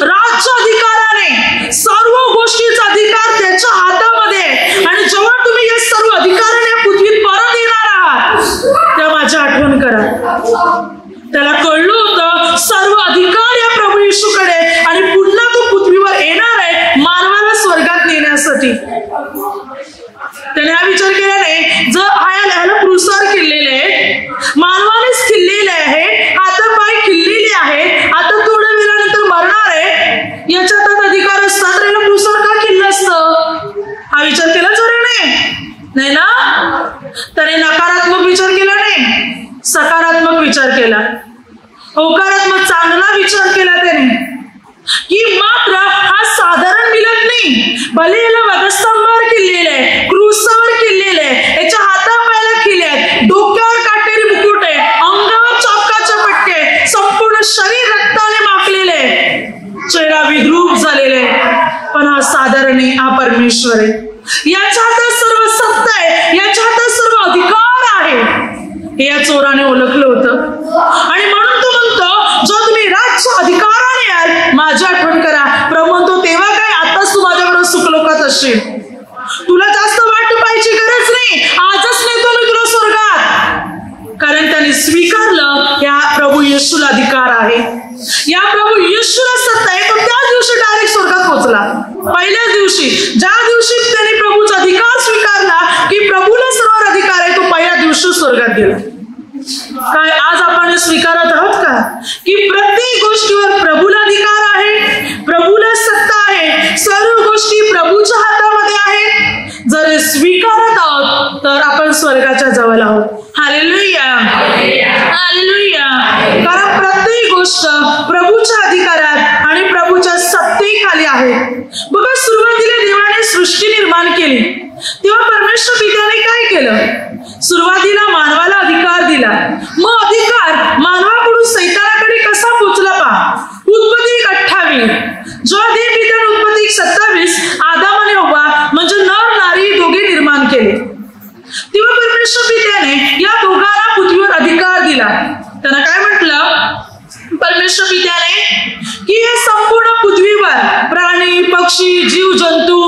राज्य अधिकाराने, सर्व गोष्टीचा अधिकार त्याच्या हातामध्ये, आणि जेव्हा तुम्ही या सर्व अधिकाराने पृथ्वीत परत येणार आहात तेव्हा माझी आठवण करा. त्याला कळलं होतं सर्व अधिकार या प्रभू येशूकडे आणि पुन्हा तो पृथ्वीवर येणार आहे मानवाला स्वर्गात नेण्यासाठी. त्याने हा विचार केला नाही, जर ह्याला क्रूसावर खिल्लेले आहे, मानवानेच खिल्लेले आहे, आता पाय खिल्लेले आहे, आता थोड्या वेळानंतर मरणार आहे, याच्या हातात अधिकार असतात, तर याला क्रूसावर का खिल्लं असतं? हा विचार केला चोराने? नाही ना. त्याने नकारात्मक विचार केला नाही, सकारात्मक विचार केला, होकारात्मक चांगला विचार केला त्याने की मात्र हा साधारण मिळत नाही. भले याला वधस्तंभावर खिल्लेले आहे, क्रूसावर खिल्लेले आहे, याच्या हातापायाला खिल्ले आहेत, डोक्यावर काटेरी मुकुट आहे, अंगावर चाबकाचे पट्टे, संपूर्ण शरीर रक्ताने माखलेले, चेहरा विद्रूप झालेले, पण हा साधारण नाही, हा परमेश्वर आहे. याच्या हातात सर्व सत्ता आहे, याच्या हातात सर्व अधिकार आहे. हे या चोराने ओळखलं होतं आणि म्हणून तो म्हणतो, जो तुम्ही राज्य अधिकाराने याल माझी आठवण करा. प्रभू म्हणतो, तेव्हा काय आताच तू माझ्याबरोबर सुखलोकात असशील, तुला जास्त वाट पाहायची गरज नाही, आजच नेतो मी तुला स्वर्गात. कारण त्याने स्वीकारलं या प्रभू येशूला अधिकार आहे, या प्रभू येशूला सत्ता आहे. तो त्या दिवशी डायरेक्ट स्वर्गात पोहोचला. पहिल्याच दिवशी, ज्या दिवशी त्याने प्रभूचा अधिकार स्वीकारला की प्रभूला सर्व अधिकार आहे, तो पहिल्या दिवशी स्वर्गात गेला. काय आज आपण स्वीकारत आहोत का की प्रत्येक गोष्टीवर प्रभूला अधिकार गोष्ट प्रभूच्या अधिकारात आणि प्रभूच्या सत्तेखाली आहे. बघा, सुरुवातीला देवाने सृष्टी निर्माण केली तेव्हा परमेश्वर पित्याने काय केलं? सुरुवातीला मानवाला अधिकार दिला. मग अधिकार मानवाकडून सैतानाकडे कसा पोचला पहा. उत्पत्ती 28 जेव्हा देव पित्याने उत्पत्ती 27 आदाम आणि हव्वा म्हणजे नर नारी दोघे निर्माण केले तेव्हा परमेश्वर पित्याने या दोघांना पृथ्वीवर अधिकार दिला. त्यांना काय म्हटलं परमेश्वर पित्याने की हे संपूर्ण पृथ्वीवर प्राणी पक्षी जीव जंतू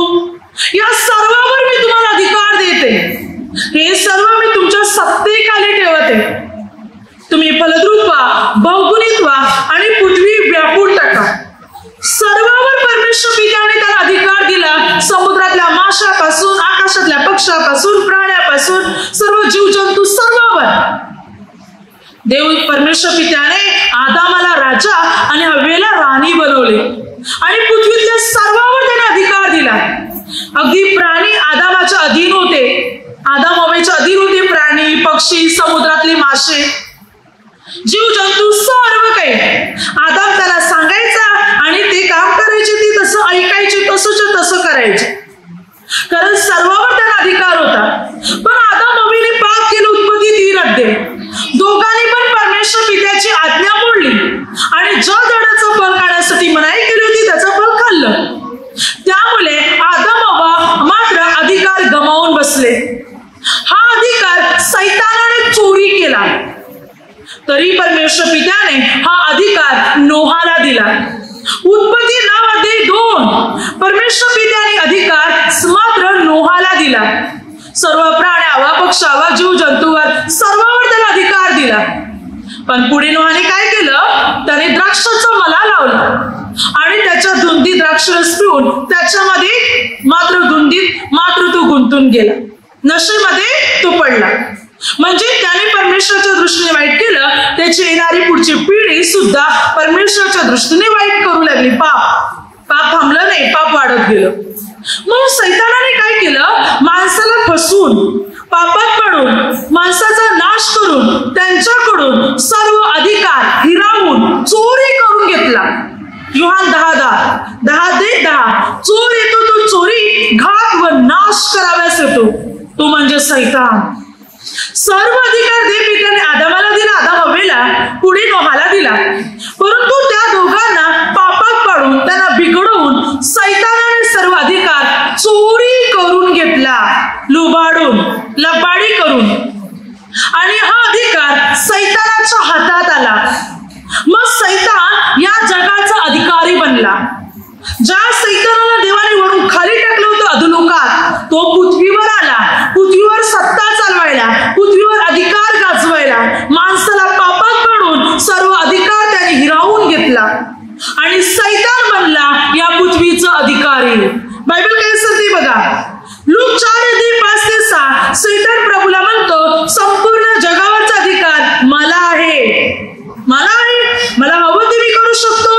या सर्वांवर मी तुम्हाला अधिकार देते. हे सर्व मी तुमच्या सत्तेखाली ठेवते. तुम्ही फलद्रूप व्हा, बहुगुणित व्हा आणि पृथ्वी व्यापून टाका. सर्वांवर परमेश्वर पित्याने त्याला अधिकार दिला. समुद्रातल्या माशापासून आकाशातल्या पक्षापासून प्राण्यापासून सर्व जीवजंतू सर्वांवर. देव परमेश्वर पित्याने आदामाला राजा आणि हव्वेला राणी बनवले आणि पृथ्वीतल्या सर्वांवर त्याने अधिकार दिला. अगदी प्राणी आदामाच्या अधीन होते, आदाम हव्वेच्या अधीन होते. प्राणी पक्षी समुद्रातले मासे जीवजंतू सर्व काही आदाम त्याला सांगायचा आणि ते काम करायचे, ते तसं ऐकायचे, तसं करायचे, कारण सर्वांवर त्याला अधिकार होता. पण आदाम हव्वेने पाप केलं. उत्पत्ती 3 अध्याय दोघांनी पण परमेश्वर पित्याची आज्ञा मोडली आणि ज्या झाडाचं फळ खाण्यासाठी मनाई केली होती त्याचं फळ खाल्लं. त्यामुळे आदाम हव्वा मात्र अधिकार गमावून बसले. हा अधिकार सैतानाने चोरी केला. तरी परमेश्वर पित्याने हा अधिकार नोहाला दिला. उत्पत्ती 9 अध्याय 2 परमेश्वर पित्याने अधिकार मात्र नोहाला दिला. सर्व प्राण्यावर पक्षावर जीवजंतूवर सर्वांवर त्याला अधिकार दिला. पण पुढे नोहाने काय केलं? त्याने द्राक्षाचा मळा लावला आणि त्याच्या धुंदीत द्राक्षरस पिऊन त्याच्यामध्ये मात्र तो गुंतून गेला. नशेमध्ये तो पडला. म्हणजे त्याने परमेश्वराच्या दृष्टीने वाईट केलं. त्याची येणारी पुढची पिढी सुद्धा परमेश्वराच्या दृष्टीने वाईट करू लागली. पाप थांबलं नाही, पाप वाढत गेलं. मग सैतानाने काय केलं? माणसाला फसवून पापात पडून माणसाचा नाश करून त्यांच्याकडून सर्व अधिकार हिरावून चोरी करून घेतला. योहान 10:10 चोर येतो तो चोरी घात व नाश कराव्यास येतो, तो म्हणजे सैतान. सर्व अधिकार देव पित्याने आदामाला दिला, आदाम हव्वेला, पुढे नोहाला दिला. परंतु त्या दोघांना पापात पाडून त्यांना बिघडवून सैतानाने सर्व अधिकार चोरी करून घेतला, लुबाडून लबाडी करून. आणि हा अधिकार सैतानाच्या हातात आला. मग सैतान या जगाचा अधिकारी बनला. ज्या सैतानाला देवाने वरून खाली टाकलं होतं अधोलोकात, तो पृथ्वीवर आला. पृथ्वीवर सत्ता चालवायला, पृथ्वीवर अधिकार गाजवायला. माणसाला पापात पडून सर्व अधिकार त्याने हिरावून घेतला आणि सैतान बनला या पृथ्वीचा अधिकारी. बायबल काय सांगते बघा, लूक 4:5-6 सैतान प्रभूला म्हणतो, संपूर्ण जगावरचा अधिकार मला आहे, मला हवं ते मी करू शकतो.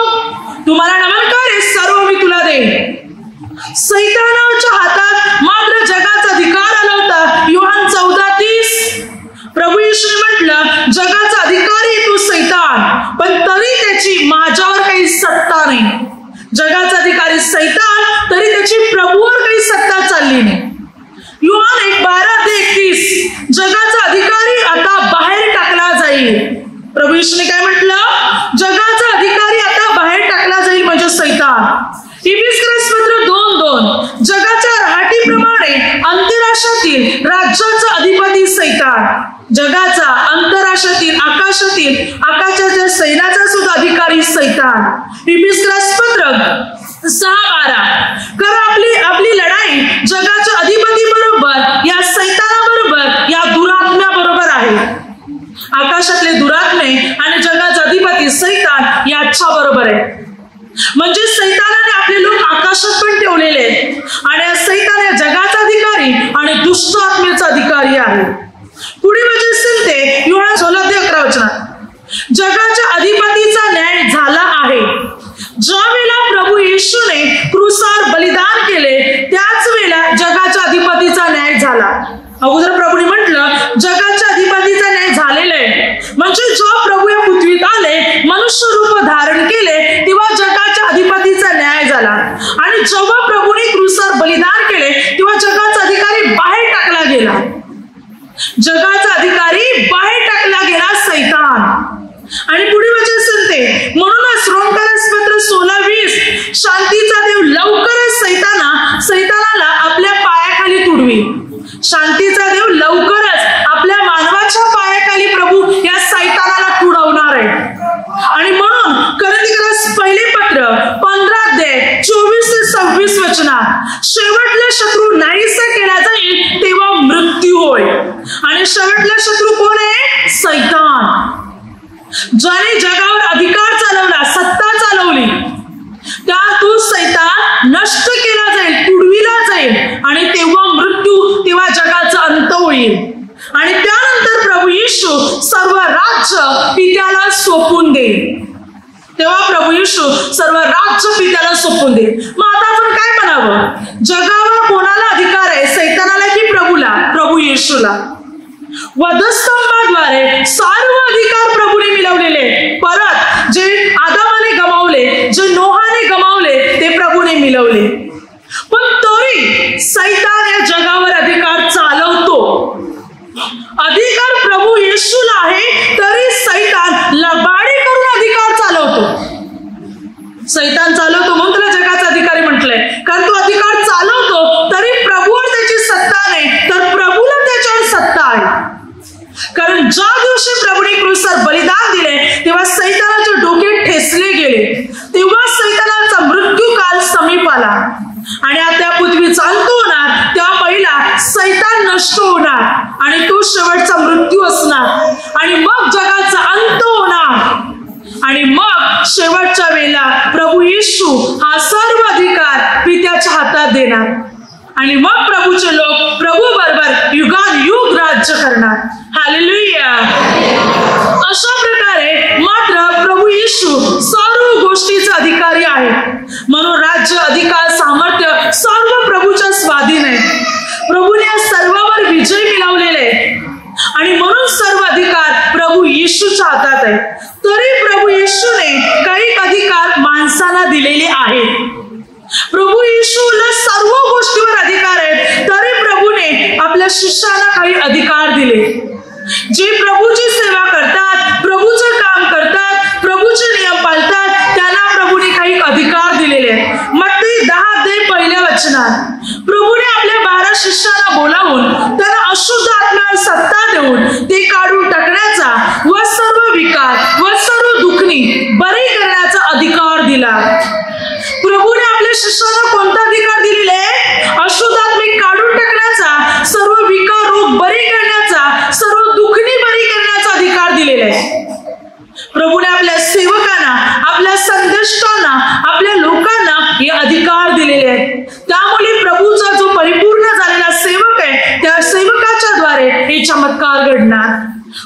तुम्हाला नमस्कार आहे, सर्व मी तुला देईन. सैतानाच्या हातात मात्र जगाचा अधिकार आला होता. योहान 14:30 प्रभू येशूने म्हटलं, जगाचा अधिकारी तो सैतान, पण तरी त्याची माझ्यावर काही सत्ता नाही. जगाचा अधिकारी सैतान, तरी त्याची प्रभूवर काही सत्ता चालली नाही. योहान 1:12-31 जगाचा अधिकारी आता बाहेर टाकला जाईल. प्रभू येशूने काय म्हटलं? जगाचा अधिकारी आता बाहेर टाकला जाईल म्हणजे सैतान. इफिसियन्सपत्र 2:2 जगाच्या रहाटीप्रमाणे अंतराशातील राज्याचा अधिपती सैतान. जगाचा अंतराशातील आकाशाच्या सैन्याचा सुद्धा अधिकारी सैतान. इफिसियन्सपत्र 6:12 कारण आपली लढाई जगाच्या अधिपती बरोबर, या सैतानाबरोबर, या दुरात्म्याबरोबर आहे. आकाशातले दुरात्मे आणि जगाचा अधिपती सैतान याच्या बरोबर आहे. म्हणजे सैतानाने आपले लोक आकाशात पण ठेवलेले आहेत आणि सैतान या जगाचा अधिकारी आणि दुष्ट आत्मेचा अधिकारी आहे. पुढे म्हणजे असेल ते योहान 16:11 जगाच्या अधिपतीचा न्याय झाला आहे. ज्या वेळेला प्रभू येशूने क्रूसावर बलिदान केले त्याच वेळेला जगाच्या अधिपतीचा न्याय झाला. अगोदर प्रभूने म्हटलं जगाच्या अधिपतीचा न्याय झालेला आहे. म्हणजे जो प्रभू या पृथ्वीत आले, मनुष्य रूप जगाचा अधिकारी बाहेर टाकला गेला सैतान. आणि पुढे वचन सांगते, म्हणूनच रोमकारास 16:20 शांतीचा देव लवकरच सैतानाला आपल्या पायाखाली तुडवी. शांतीचा देव लवकरच आपल्या मानवाच्या पायाखाली प्रभू या सैतानाला तुडवणार आहे. आणि म्हणून कोरिन्थीकरास पहिले पत्र 15:24-26 वचनात, शेवटला शत्रू नाहीसा केला जाईल तेव्हा मृत्यू होय. आणि शेवटला शत्रू कोण आहे? सैतान. ज्याने जगावर अधिकार चालवला, सत्ता चालवली, तो सैतान नष्ट केला जाईल, तुडविला जाईल. आणि तेव्हा मृत्यू, तेव्हा जगाचा अंत होईल. आणि त्यानंतर प्रभू येशू सर्व राज्य पित्याला सोपून देईल. तेव्हा प्रभू येशू सर्व राज्य पित्याला सोपून देईल. मग आता आपण काय म्हणावं? जगावर कोणाला अधिकार आहे? सैतानाला की प्रभूला? प्रभू येशूला. वधस्तंभाद्वारे सर्व अधिकार प्रभूने मिळवलेले. परत जे आदामाने गमावले, जे नोहाने गमावले, ते प्रभूने मिळवले. पण तरी सैतान या जगावर अधिकार चालवतो. अधिकार प्रभू येशूला आहे, तरी सैतान लबाडी करून अधिकार चालवतो. सैतान चालवतो म्हणून त्याला जगाचा अधिकारी म्हटलंय, कारण तो अधिकार चालवतो. तरी प्रभूवर त्याची सत्ता नाही, तर प्रभूला त्याच्यावर सत्ता आहे. कारण ज्या दिवशी प्रभूने क्रूसावर बलिदान दिले, तेव्हा सैतानाचे डोके ठेचले गेले. तेव्हा सैतानाचा मृत्यू काल समीप आला. आणि आता पृथ्वीचा अंत होणार, तेव्हा पहिला सैतान नष्ट होणार आणि तो शेवटचा मृत्यू असणार. आणि मग जगाचा अंत होणार. आणि मग शेवटच्या वेळेला प्रभू येशू हा सर्व अधिकार पित्याच्या हातात देणार. आणि मग प्रभूचे लोक प्रभू बरोबर युगानुयुग राज्य करणार. हालेलुया. अशा प्रकारे मात्र प्रभू येशू सर्व गोष्टीचा अधिकारी आहे. म्हणून राज्य, अधिकार, सामर्थ्य सर्व प्रभूच्या स्वाधीन आहे. प्रभूने सर्वावर विजय मिळवलेले आणि म्हणून सर्व अधिकार प्रभू येशूच्या हातात आहे. तरी प्रभू येशूने काही अधिकार माणसाला दिलेले आहेत. प्रभू येशूला सर्व गोष्टीवर अधिकार आहेत, तरी प्रभूने आपल्या शिष्याला काही अधिकार दिले. जे प्रभूची सेवा करतात, प्रभूचं काम करतात, प्रभूचे नियम पाळतात, त्यांना प्रभूने काही अधिकार दिलेले आहेत. मत्ती 10:1 वचनात प्रभूने आपल्या 12 शिष्याला बोलावून त्यांना अशुद्ध आत्म्यावर सत्ता देऊन ते काढून टाकण्याचा व सर्व विकार व सर्व दुखणी बरी करण्याचा अधिकार दिला. प्रभूने आपल्या शिष्याला कोणता अधिकार दिलेला आहे? अशुद्ध आत्मे काढून टाकण्याचा, सर्व विकार, रोग बरी करण्याचा, सर्व दुखणी बरी करण्याचा अधिकार दिलेला आहे. प्रभूने आपल्या सेवकांना, आपल्या संदेष्टांना, आपल्या लोकांना हे अधिकार दिलेले आहेत. त्यामुळे प्रभूचा जो परिपूर्ण झालेला सेवक आहे, त्या सेवकाच्या द्वारे हे चमत्कार घडणार.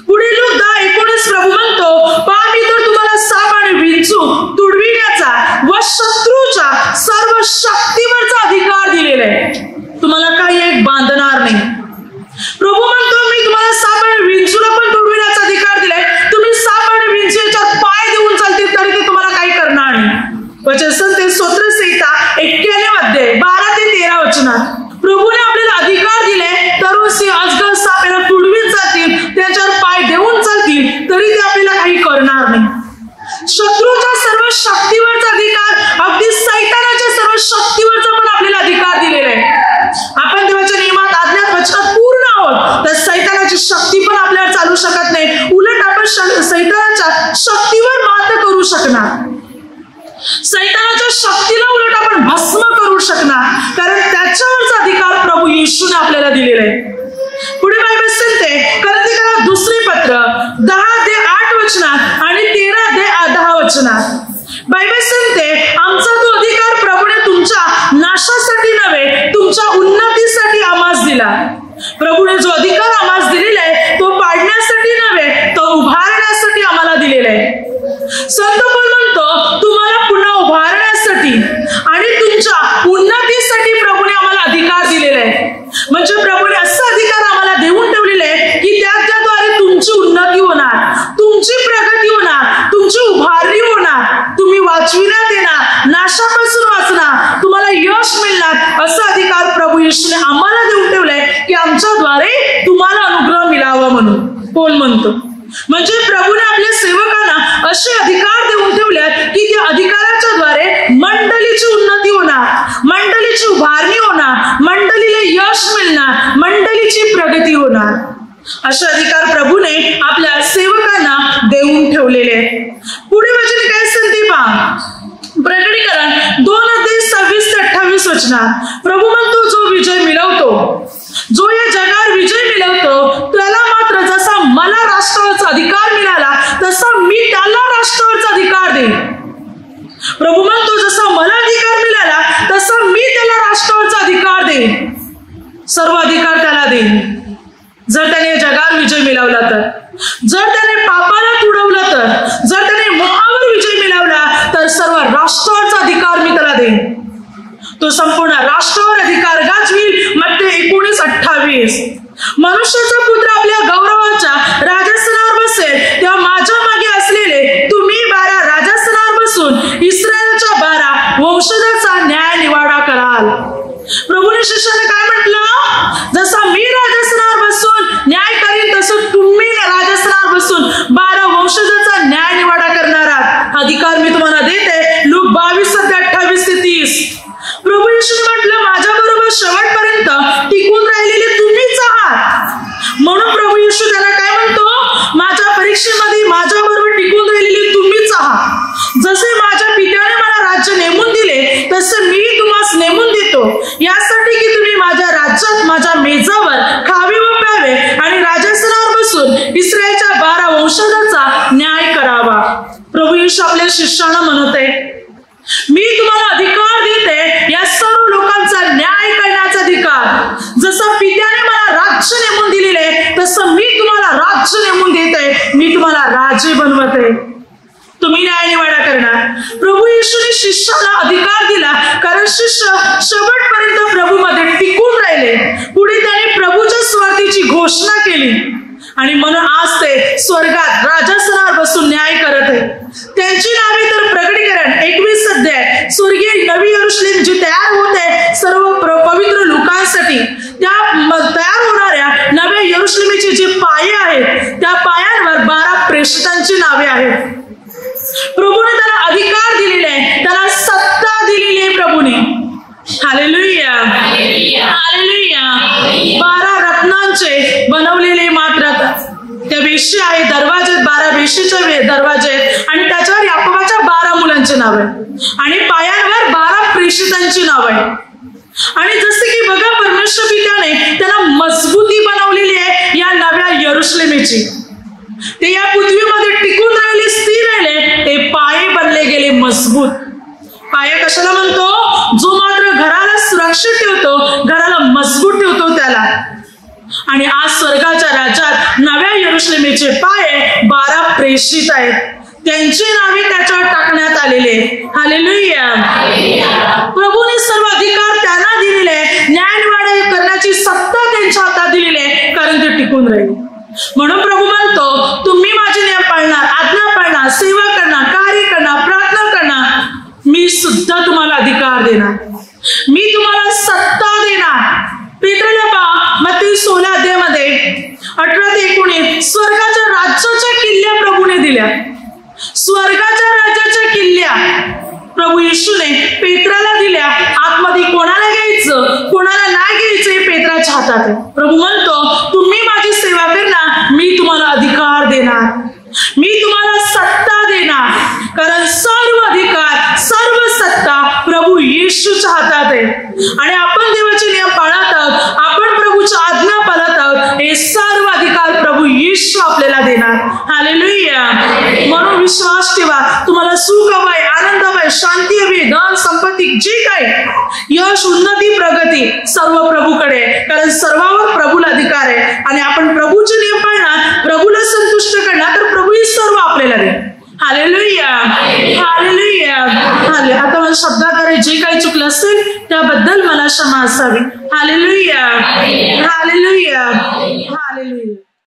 पुढे लूक 10:19 प्रभू म्हणतो, पहा मी तर तुम्हाला साप आणि विंचू तुडविण्याचा व शत्रूच्या सर्व शक्तीवरचा अधिकार दिलेला आहे. तुम्हाला काही एक बांधणार नाही. प्रभू म्हणतो, मी तुम्हाला साप आणि विंचूला पण तुडविण्याचा अधिकार दिलाय. तुम्ही साप आणि विंचूच्या पाय देऊन चालतील तरी ते तुम्हाला काही करणार नाही. वचन ते स्तोत्रसंहिता 91 12-13 वचनात प्रभूने आपल्याला अधिकार दिले. तरुण सिंह, अजगर, साप याला तुडवीत जातील, त्याच्यावर पाय देऊन चालतील तरी ते आपल्याला काही करणार नाही. शत्रूच्या सर्व शक्तीवरचा अधिकार, अगदी सैतानाच्या सर्व शक्तीवरचा पण आपल्याला अधिकार दिलेला आहे. आपण देवाच्या नियमात, आज्ञात, वचनात पूर्ण आहोत, तर सैतानाची शक्ती पण आपल्याला चालू शकत नाही. उलट आपण सैतानाच्या शक्तीवर मात करू शकणार. सैतानाच्या शक्तीला उलट आपण भस्म करू शकणार, कारण त्याच्यावरचा अधिकार प्रभू येशूने आपल्याला दिलेला आहे. पुढे बायबल सांगते, कोरिन्थीकरास दुसरे पत्र 10:8 वचनात आणि 13:10 वचनात बायबल सांगते, आमचा तो अधिकार प्रभूने तुमच्या नाशासाठी नव्हे, तुमच्या उन्नतीसाठी आम्हास दिला. प्रभूने जो अधिकार आम्हास दिलेला आहे, तो पाडण्यासाठी नव्हे, तो उभारण्यासाठी आम्हाला दिलेला आहे. संत पौल म्हणतो, तुम्हाला पुन्हा उभारण्यासाठी आणि तुमच्या उन्नतीसाठी प्रभूने आम्हाला अधिकार दिलेला आहे. म्हणजे प्रभूने असा अधिकार आम्हाला देऊन ठेवलेला आहे की त्याच्याद्वारे तुमची उन्नती होणार, तुमची प्रगती होणार, तुमची उभारणी होणार, तुम्ही वाचविण्यात येणार, नाशापासून वाचणार, तुम्हाला यश मिळणार, असा अधिकार प्रभू येशूने आम्हाला देऊन ठेवलाय की आमच्याद्वारे तुम्हाला अनुग्रह मिळावा म्हणून. कोण म्हणतो? म्हणजे प्रभूने आपल्या सेवकांना असे अधिकार देऊन ठेवल्यात की त्या अधिकाराच्या द्वारे मंडळीची उन्नती होणार, मंडळीची उभारणी होणार, मंडळीला यश मिळणार, मंडळीची प्रगती होणार. असे अधिकार प्रभूने आपल्या सेवकांना देऊन ठेवलेले आहेत. पुढे वचन काय असेल ते पहा. प्रकटीकरण 2:26-28 वचनात प्रभू म्हणतो, जो विजय मिळवतो, जो या जगावर विजय मिळवतो, त्याला मात्र जसा मला राष्ट्रावरचा अधिकार मिळाला तसा मी त्याला राष्ट्रावरचा अधिकार देईन. प्रभू म्हणतो, जसा मला अधिकार मिळाला तसा मी त्याला राष्ट्रावरचा अधिकार देईन. सर्व अधिकार त्याला देईन. जर त्याने जगावर विजय मिळवला तर, जर त्याने पापाला तुडवलं तर, जर त्याने मोहावर विजय मिळवला तर सर्व राष्ट्रावरचा अधिकार मी त्याला देईन. तो संपूर्ण राष्ट्रावर अधिकार गाजवील. मत्ते 19:28. मनुष्याचा पुत्र आपल्या गौरवाच्या राजस्थानावर बसेल तेव्हा माझ्या मागे असलेले तुम्ही 12 राजस्थानावर बसून इस्रायलच्या 12 वंशजाचा न्याय निवाडा कराल. प्रभूने शिष्याने काय म्हटलं? जसा मी राजस्थानावर बसून न्याय करीन तसं तुम्ही राजस्थानावर बसून 12 वंशजाचा न्याय निवाडा करणार आहात. अधिकार मी तुम्हाला देते. लूक 22:28-30. प्रभू येशूने म्हटलं, माझ्या बरोबर शेवटपर्यंत टिकून राहिलेले तुम्हीच आहात. म्हणून प्रभू येशू त्याला काय म्हणतो? माझ्या परीक्षेमध्ये माझ्या बरोबर टिकून राहिलेले तुम्हीच आहात. जसे माझ्या पित्याने मला राज्य नेमून दिले तसे मी तुम्हाला नेमून देतो, यासाठी की तुम्ही माझ्या राज्यात माझ्या मेजावर खावे व प्यावे आणि राजस्थानावर बसून इस्रायलच्या 12 वंशजाचा न्याय करावा. प्रभू येशू आपल्या शिष्यांना म्हणत आहे, मी तुम्हाला अधिकार देते या सर्व लोकांचा न्याय करण्याचा अधिकार. जसं पित्याने मला राज्य नेमून दिलेले तसं मी तुम्हाला राज्य नेमून देते. मी तुम्हाला राजे बनवते. तुम्ही न्याय निवाडा करणार. प्रभू येशूने शिष्याला अधिकार दिला कारण शिष्य शेवटपर्यंत प्रभूमध्ये टिकून राहिले. पुढे त्याने प्रभूच्या स्वार्थीची घोषणा केली आणि म्हणून आज ते स्वर्गात राजस्थानावर बसून न्याय करत आहे. त्यांची नावे तर प्रकटीकरण 21 अध्याय स्वर्गीय नवी यरूशलेम जी तयार होते सर्व पवित्र लोकांसाठी, त्या तयार होणाऱ्या नव्या यरूशलेमीचे जे पाये आहेत त्या पायांवर 12 प्रेषितांची नावे आहेत. प्रभूने त्याला अधिकार दिलेले आहे, त्याला सत्ता दिलेली आहे प्रभूने. Hallelujah, hallelujah. 12 रत्नांचे बनवलेले मात्र त्या वेशी आहे. दरवाजे 12 वेशीचे दरवाजे आणि त्याच्यावर याकोबाच्या 12 मुलांचे नाव आहे आणि पायांवर 12 प्रेषितांची नाव आहे. आणि जसे की बघा, परमेश्वर पित्याने त्याला मजबूती बनवलेली आहे या नव्या यरूशलेमीची. ते या पृथ्वीमध्ये टिकून राहिले, स्थिर राहिले. ते पाये बनले गेले मजबूत. पाया कशाला म्हणतो? जो मात्र घराला सुरक्षित ठेवतो, घराला मजबूत ठेवतो त्याला. आणि आज स्वर्गाच्या राज्यात नव्या यरूशलेमीचे पाये 12 प्रेषित आहेत. त्यांची नावे त्याच्यावर टाकण्यात आलेले. हालेलुया. प्रभूने सर्व अधिकार त्यांना दिलेले, न्याय निवाडा करण्याची सत्ता त्यांच्या हातात दिलेली आहे कारण ते टिकून राहिले. म्हणून प्रभू म्हणतो, तुम्ही माझे नियम पाळणार, आज्ञा पाळणार, सेवा करणार, कार्य करणार, प्रार्थना करणार, मी सुद्धा तुम्हाला अधिकार देणार, मी तुम्हाला सत्ता देणार. पेत्राला पहा, मत्ती 16 अध्यायामध्ये 18 ते 19 स्वर्गाच्या राज्याच्या किल्ल्या प्रभूने दिल्या. स्वर्गाच्या राज्याच्या किल्ल्या प्रभू येशूने पेत्राला दिल्या. आतमध्ये कोणाला घ्यायचं कोणाला नाही घ्यायचं हे पेत्राच्या हातात आहे. प्रभू म्हणतो, तुम्ही माझी सेवा करणार, मी तुम्हाला अधिकार देणार, मी तुम्हाला सत्ता देणार. कारण सर्व अधिकार, सर्व सत्ता प्रभू येशूच्या हातात आहे. आणि आपण देवाचे नियम पाळत आहोत, आपण प्रभूच्या आज्ञा पाळत आहोत. हे सर्व अधिकार प्रभू येशू आपल्याला देणार. हालेलुया. म्हणून विश्वास ठेवा. तुम्हाला सुख हवंय, आनंद हवाय, शांती हवी, धन संपत्ती, जे काही यश, उन्नती, प्रगती सर्व प्रभूकडे, कारण सर्वावर प्रभूला अधिकार आहे. आणि आपण प्रभूचे नियम पाळणार, प्रभूला संतुष्ट करणार, तर प्रभू हे सर्व आपल्याला दे. Hallelujah, hallelujah. आता मला शब्दाद्वारे जे काही चुकलं असेल त्याबद्दल मला क्षमा असावी. हालेलुया, हालेलुया, हालेलुया.